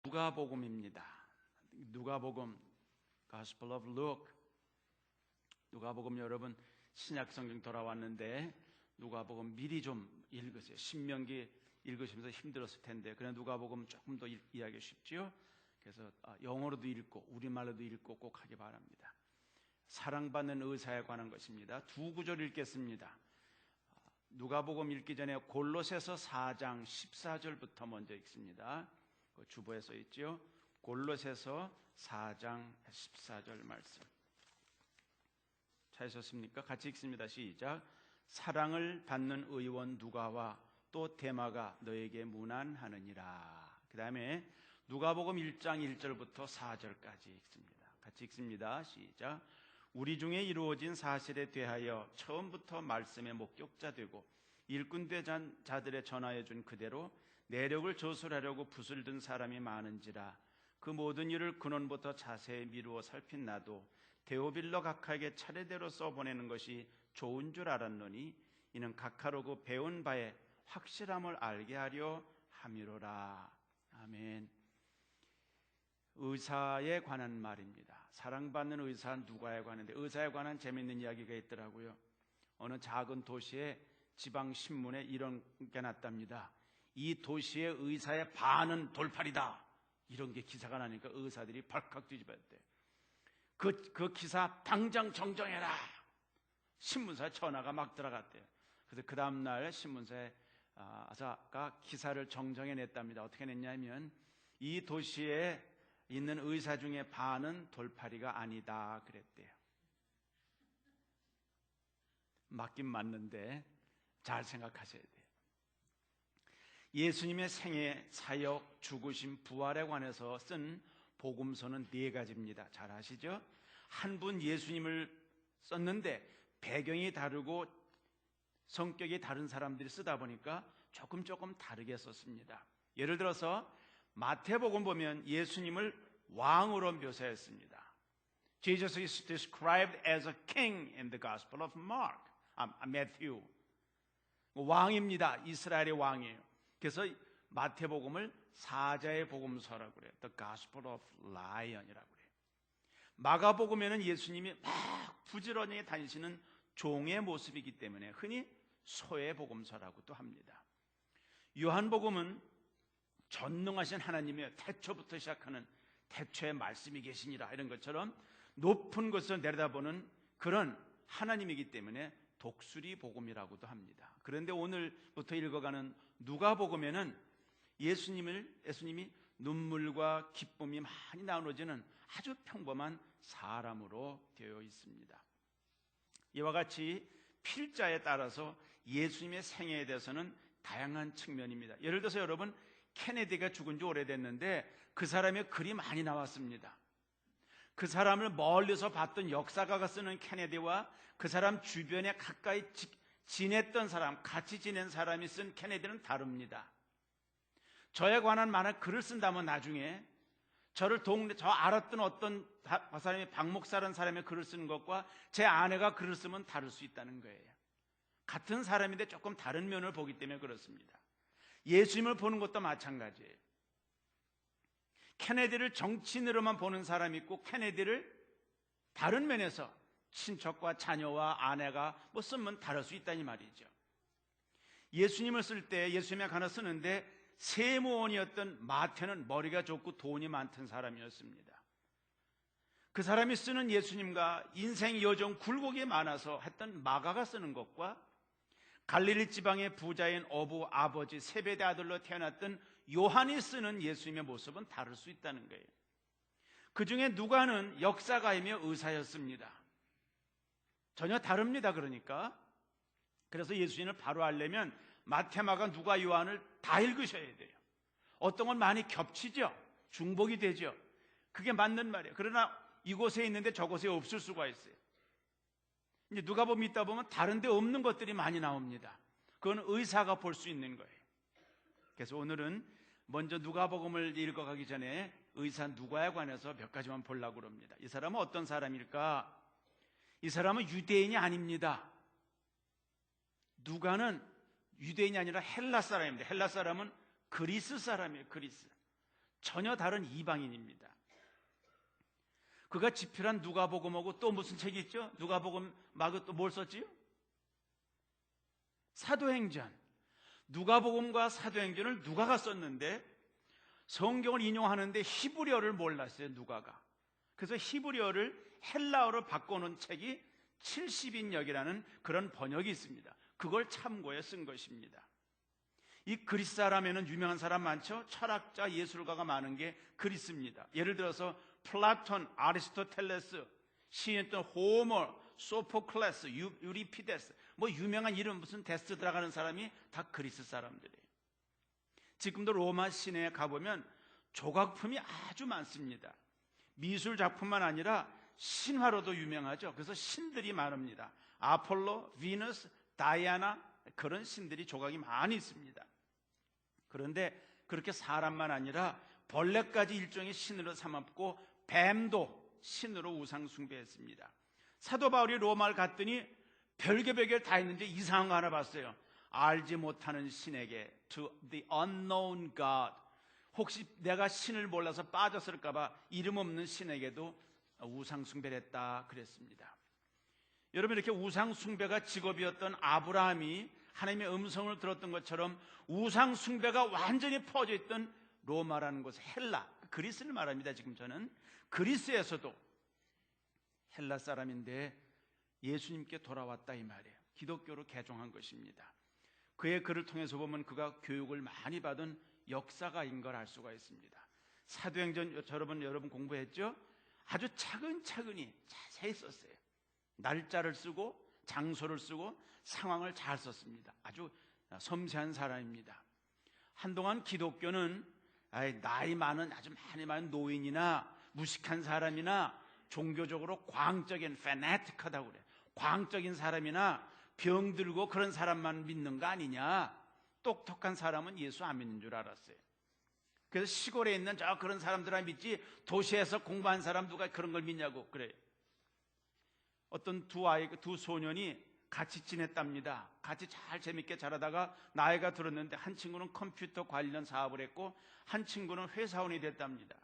누가복음입니다. 누가복음, Gospel of Luke. 누가복음 여러분 신약 성경 돌아왔는데 누가복음 미리 좀 읽으세요. 신명기 읽으시면서 힘들었을 텐데 그냥 누가복음 조금 더 이해하기 쉽지요. 그래서 영어로도 읽고 우리말로도 읽고 꼭 하기 바랍니다. 사랑받는 의사에 관한 것입니다. 두 구절 읽겠습니다. 누가복음 읽기 전에 골로새서 4장 14절부터 먼저 읽습니다. 그 주보에 써 있죠. 골로새서 4장 14절 말씀. 찾으셨습니까? 같이 읽습니다. 시작. 사랑을 받는 의원 누가와 또 데마가 너에게 문안하느니라. 그 다음에 누가복음 1장 1절부터 4절까지 읽습니다. 같이 읽습니다. 시작. 우리 중에 이루어진 사실에 대하여 처음부터 말씀의 목격자 되고 일꾼된 자들의 전하여 준 그대로 내력을 조술하려고 붓을 든 사람이 많은지라. 그 모든 일을 근원부터 자세히 미루어 살핀 나도 데오빌러 각하에게 차례대로 써보내는 것이 좋은 줄 알았노니 이는 각하로 그 배운 바에 확실함을 알게 하려 함이로라. 아멘. 의사에 관한 말입니다. 사랑받는 의사 누가에 관한데 의사에 관한 재미있는 이야기가 있더라고요. 어느 작은 도시의 지방신문에 이런 게 났답니다. 이 도시의 의사의 반은 돌팔이다. 이런 게 기사가 나니까 의사들이 발칵 뒤집어졌대요. 그 기사 당장 정정해라. 신문사에 전화가 막 들어갔대요. 그래서 그 다음날 신문사에 아사가 기사를 정정해냈답니다. 어떻게 냈냐면 이 도시에 있는 의사 중에 반은 돌팔이가 아니다 그랬대요. 맞긴 맞는데 잘 생각하셔야 돼요. 예수님의 생애, 사역, 죽으심, 부활에 관해서 쓴 복음서는 4가지입니다. 잘 아시죠? 한 분 예수님을 썼는데 배경이 다르고 성격이 다른 사람들이 쓰다 보니까 조금 다르게 썼습니다. 예를 들어서 마태복음 보면 예수님을 왕으로 묘사했습니다. Jesus is described as a king in the Gospel of Matthew. 왕입니다. 이스라엘의 왕이에요. 그래서 마태복음을 사자의 복음서라고 그래요. The Gospel of Lion이라고 그래요. 마가복음에는 예수님이 막 부지런히 다니시는 종의 모습이기 때문에 흔히 소의 복음서라고도 합니다. 요한복음은 전능하신 하나님의 태초부터 시작하는 태초에 말씀이 계시니라 이런 것처럼 높은 곳을 내려다보는 그런 하나님이기 때문에 독수리 복음이라고도 합니다. 그런데 오늘부터 읽어가는 누가복음에는 예수님이 눈물과 기쁨이 많이 나누어지는 아주 평범한 사람으로 되어 있습니다. 이와 같이 필자에 따라서 예수님의 생애에 대해서는 다양한 측면입니다. 예를 들어서 여러분 케네디가 죽은 지 오래됐는데 그 사람의 글이 많이 나왔습니다. 그 사람을 멀리서 봤던 역사가가 쓰는 케네디와 그 사람 주변에 가까이 지냈던 사람, 같이 지낸 사람이 쓴 케네디는 다릅니다. 저에 관한 많은 글을 쓴다면 나중에 저 알았던 어떤 사람이 박목사라는 사람의 글을 쓰는 것과 제 아내가 글을 쓰면 다를 수 있다는 거예요. 같은 사람인데 조금 다른 면을 보기 때문에 그렇습니다. 예수님을 보는 것도 마찬가지예요. 케네디를 정치인으로만 보는 사람이 있고 케네디를 다른 면에서 친척과 자녀와 아내가 쓰면 다를 수 있다니 말이죠. 예수님을 쓸 때 예수님에 관해 쓰는데 세무원이었던 마태는 머리가 좋고 돈이 많던 사람이었습니다. 그 사람이 쓰는 예수님과 인생 여정 굴곡이 많아서 했던 마가가 쓰는 것과 갈릴리 지방의 부자인 어부 아버지 세베대 아들로 태어났던 요한이 쓰는 예수님의 모습은 다를 수 있다는 거예요. 그 중에 누가는 역사가이며 의사였습니다. 전혀 다릅니다. 그래서 예수님을 바로 알려면 마태, 마가, 누가, 요한을 다 읽으셔야 돼요. 어떤 건 많이 겹치죠. 중복이 되죠. 그게 맞는 말이에요. 그러나 이곳에 있는데 저곳에 없을 수가 있어요. 이제 누가복음 읽다 보면 다른 데 없는 것들이 많이 나옵니다. 그건 의사가 볼 수 있는 거예요. 그래서 오늘은 먼저 누가복음을 읽어가기 전에 의사 누가에 관해서 몇 가지만 보려고 합니다. 이 사람은 어떤 사람일까? 이 사람은 유대인이 아닙니다. 누가는 유대인이 아니라 헬라 사람입니다. 헬라 사람은 그리스 사람이에요. 그리스. 전혀 다른 이방인입니다. 그가 집필한 누가복음하고 또 무슨 책이 있죠? 누가복음 말고 또 뭘 썼지요? 사도행전. 누가복음과 사도행전을 누가가 썼는데 성경을 인용하는데 히브리어를 몰랐어요, 누가가. 그래서 히브리어를 헬라어로 바꿔놓은 책이 70인역이라는 그런 번역이 있습니다. 그걸 참고해 쓴 것입니다. 이 그리스 사람에는 유명한 사람 많죠? 철학자, 예술가가 많은 게 그리스입니다. 예를 들어서 플라톤, 아리스토텔레스, 시인했던 호머, 소포클레스, 유리피데스, 뭐 유명한 이름 무슨 데스 들어가는 사람이 다 그리스 사람들이에요. 지금도 로마 시내에 가보면 조각품이 아주 많습니다. 미술 작품만 아니라 신화로도 유명하죠. 그래서 신들이 많습니다. 아폴로, 비너스, 다이아나, 그런 신들이 조각이 많이 있습니다. 그런데 그렇게 사람만 아니라 벌레까지 일종의 신으로 삼았고 뱀도 신으로 우상 숭배했습니다. 사도 바울이 로마를 갔더니 별개별 다 있는데 이상한 거 하나 봤어요. 알지 못하는 신에게, to the unknown God, 혹시 내가 신을 몰라서 빠졌을까 봐 이름 없는 신에게도 우상 숭배를 했다 그랬습니다. 여러분, 이렇게 우상 숭배가 직업이었던 아브라함이 하나님의 음성을 들었던 것처럼 우상 숭배가 완전히 퍼져 있던 로마라는 곳, 헬라, 그리스를 말합니다. 지금 저는 그리스에서도 헬라 사람인데 예수님께 돌아왔다 이 말이에요. 기독교로 개종한 것입니다. 그의 글을 통해서 보면 그가 교육을 많이 받은 역사가인 걸 알 수가 있습니다. 사도행전 여러분 공부했죠? 아주 차근차근히 자세히 썼어요. 날짜를 쓰고 장소를 쓰고 상황을 잘 썼습니다. 아주 섬세한 사람입니다. 한동안 기독교는 나이 많은, 아주 많은 노인이나 무식한 사람이나 종교적으로 광적인 페네틱하다고 그래요. 광적인 사람이나 병들고 그런 사람만 믿는 거 아니냐. 똑똑한 사람은 예수 안 믿는 줄 알았어요. 그래서 시골에 있는 그런 사람들만 믿지 도시에서 공부한 사람 누가 그런 걸 믿냐고 그래요. 어떤 두 소년이 같이 지냈답니다. 같이 잘 재밌게 자라다가 나이가 들었는데 한 친구는 컴퓨터 관련 사업을 했고 한 친구는 회사원이 됐답니다.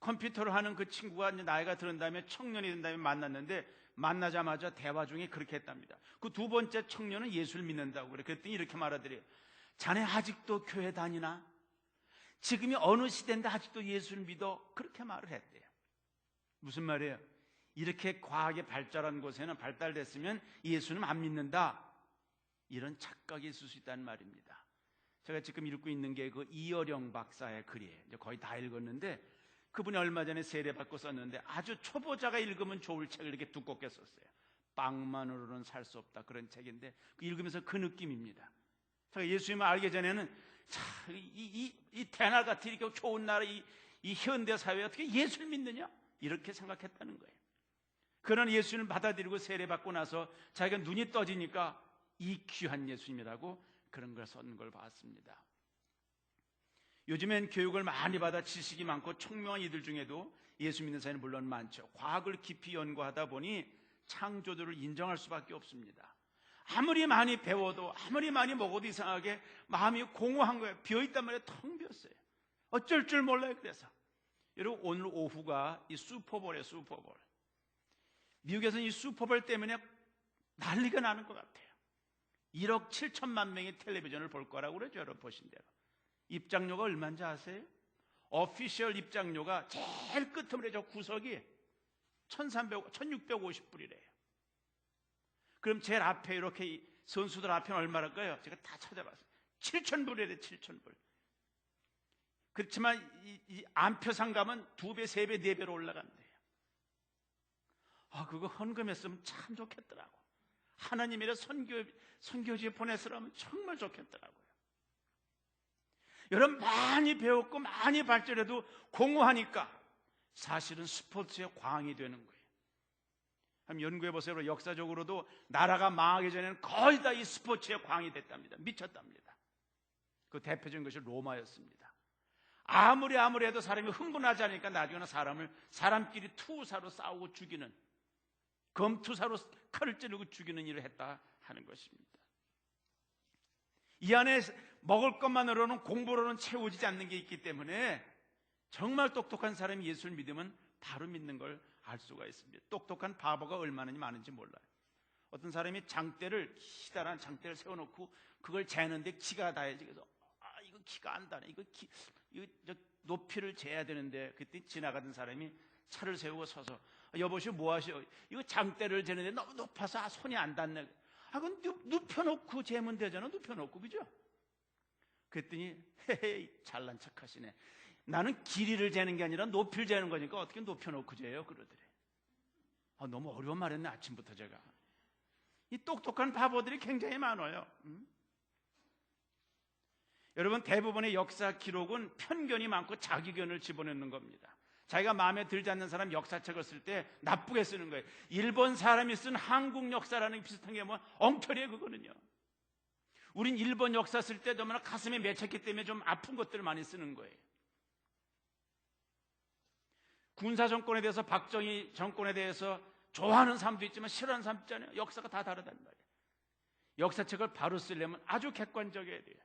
컴퓨터를 하는 그 친구가 나이가 들은 다음에 청년이 된 다음에 만났는데 만나자마자 대화 중에 그렇게 했답니다. 그 두 번째 청년은 예수를 믿는다고 그래. 그랬더니 이렇게 말하더래요. 자네 아직도 교회 다니나? 지금이 어느 시대인데 아직도 예수를 믿어? 그렇게 말을 했대요. 무슨 말이에요? 이렇게 과학이 발달한 곳에는 발달됐으면 예수는 안 믿는다, 이런 착각이 있을 수 있다는 말입니다. 제가 지금 읽고 있는 게 그 이어령 박사의 글이에요. 이제 거의 다 읽었는데 그분이 얼마 전에 세례받고 썼는데 아주 초보자가 읽으면 좋을 책을 이렇게 두껍게 썼어요. 빵만으로는 살 수 없다, 그런 책인데 읽으면서 그 느낌입니다. 제가 예수님을 알기 전에는 이 대날 같은 이렇게 좋은 나라, 이 현대 사회에 어떻게 예수를 믿느냐, 이렇게 생각했다는 거예요. 그러나 예수님을 받아들이고 세례받고 나서 자기가 눈이 떠지니까 이 귀한 예수님이라고 그런 걸 쓴 걸 봤습니다. 요즘엔 교육을 많이 받아 지식이 많고 총명한 이들 중에도 예수 믿는 사람이 물론 많죠. 과학을 깊이 연구하다 보니 창조주를 인정할 수밖에 없습니다. 아무리 많이 배워도 아무리 많이 먹어도 이상하게 마음이 공허한 거예요. 비어있단 말이에요. 텅 비었어요. 어쩔 줄 몰라요. 그래서 여러분, 오늘 오후가 이 슈퍼볼이에요. 슈퍼볼. 미국에서는 이 슈퍼볼 때문에 난리가 나는 것 같아요. 1억 7천만 명이 텔레비전을 볼 거라고 그러죠. 여러분 보신 대로. 입장료가 얼마인지 아세요? 오피셜 입장료가 제일 끝머리 저 구석이 1650불이래요. 그럼 제일 앞에 이렇게 선수들 앞에는 얼마랄까요? 제가 다 찾아봤어요. 7,000불이래요. 7,000불. 그렇지만 이 안표상 가면 2배, 3배, 4배로 올라간대요. 그거 헌금했으면 참 좋겠더라고. 하나님이라 선교지에 보냈으라면 정말 좋겠더라고요. 여러분, 많이 배웠고 많이 발전해도 공허하니까 사실은 스포츠의 광이 되는 거예요. 한번 연구해 보세요. 역사적으로도 나라가 망하기 전에는 거의 다 이 스포츠의 광이 됐답니다. 미쳤답니다. 그 대표적인 것이 로마였습니다. 아무리 해도 사람이 흥분하지 않으니까 나중에는 사람끼리 투사로 싸우고 죽이는, 검투사로 칼을 찌르고 죽이는 일을 했다 하는 것입니다. 이 안에 먹을 것만으로는, 공부로는 채워지지 않는 게 있기 때문에 정말 똑똑한 사람이 예수를 믿으면 바로 믿는 걸 알 수가 있습니다. 똑똑한 바보가 얼마나 많은지 몰라요. 어떤 사람이 장대를, 기다란 장대를 세워놓고 그걸 재는데 키가 닿아야지. 그래서 이거 키가 안 닿네. 이거 높이를 재야 되는데, 그때 지나가던 사람이 차를 세우고 서서 여보시오 뭐 하시오? 이거 장대를 재는데 너무 높아서 손이 안 닿네. 그건 눕혀놓고 재면 되잖아. 눕혀놓고, 그죠? 그랬더니 헤헤 잘난 척하시네. 나는 길이를 재는 게 아니라 높이를 재는 거니까 어떻게 높여놓고 재요? 그러더래. 너무 어려운 말했네. 아침부터 제가. 이 똑똑한 바보들이 굉장히 많아요. 여러분, 대부분의 역사 기록은 편견이 많고 자기견을 집어넣는 겁니다. 자기가 마음에 들지 않는 사람 역사책을 쓸 때 나쁘게 쓰는 거예요. 일본 사람이 쓴 한국 역사라는 비슷한 게 뭐 엉터리예요, 그거는요. 우린 일본 역사 쓸 때 너무나 가슴에 맺혔기 때문에 좀 아픈 것들을 많이 쓰는 거예요. 군사 정권에 대해서, 박정희 정권에 대해서 좋아하는 사람도 있지만 싫어하는 사람도 있잖아요. 역사가 다 다르단 말이에요. 역사책을 바로 쓰려면 아주 객관적이어야 돼요.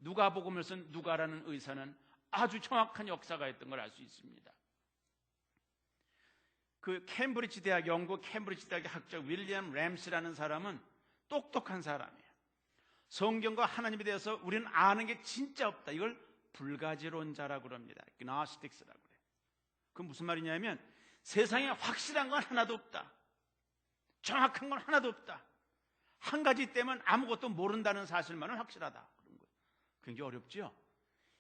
누가복음을 쓴 누가라는 의사는 아주 정확한 역사가 있던 걸 알 수 있습니다. 그 캠브리지 대학, 영국 캠브리지 대학의 학자 윌리엄 램스라는 사람은 똑똑한 사람이에요. 성경과 하나님에 대해서 우리는 아는 게 진짜 없다. 이걸 불가지론자라고 그럽니다. Gnostics라고 그래요. 그건 무슨 말이냐면 세상에 확실한 건 하나도 없다. 정확한 건 하나도 없다. 한 가지 때문에 아무것도 모른다는 사실만은 확실하다. 그런 거예요. 굉장히 어렵죠?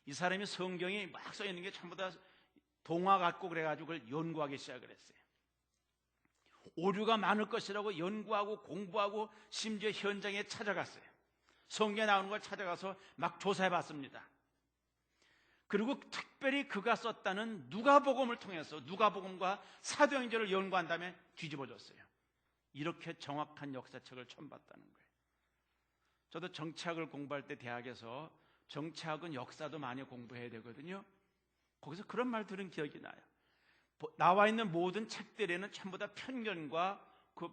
이 사람이 성경에 막 써 있는 게 전부 다 동화 같고 그래가지고 그걸 연구하기 시작을 했어요. 오류가 많을 것이라고 연구하고 공부하고 심지어 현장에 찾아갔어요. 성경에 나오는 걸 찾아가서 막 조사해 봤습니다. 그리고 특별히 그가 썼다는 누가복음을 통해서 누가복음과 사도행전을 연구한 다음에 뒤집어졌어요. 이렇게 정확한 역사책을 처음 봤다는 거예요. 저도 정치학을 공부할 때 대학에서 정치학은 역사도 많이 공부해야 되거든요. 거기서 그런 말 들은 기억이 나요. 나와 있는 모든 책들에는 전부 다 편견과 그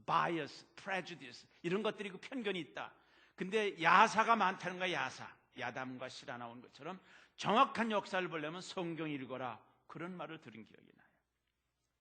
bias, prejudice 이런 것들이 그 편견이 있다. 근데 야사가 많다는 거야. 야담과 시라 나오는 것처럼 정확한 역사를 보려면 성경 읽어라. 그런 말을 들은 기억이 나요.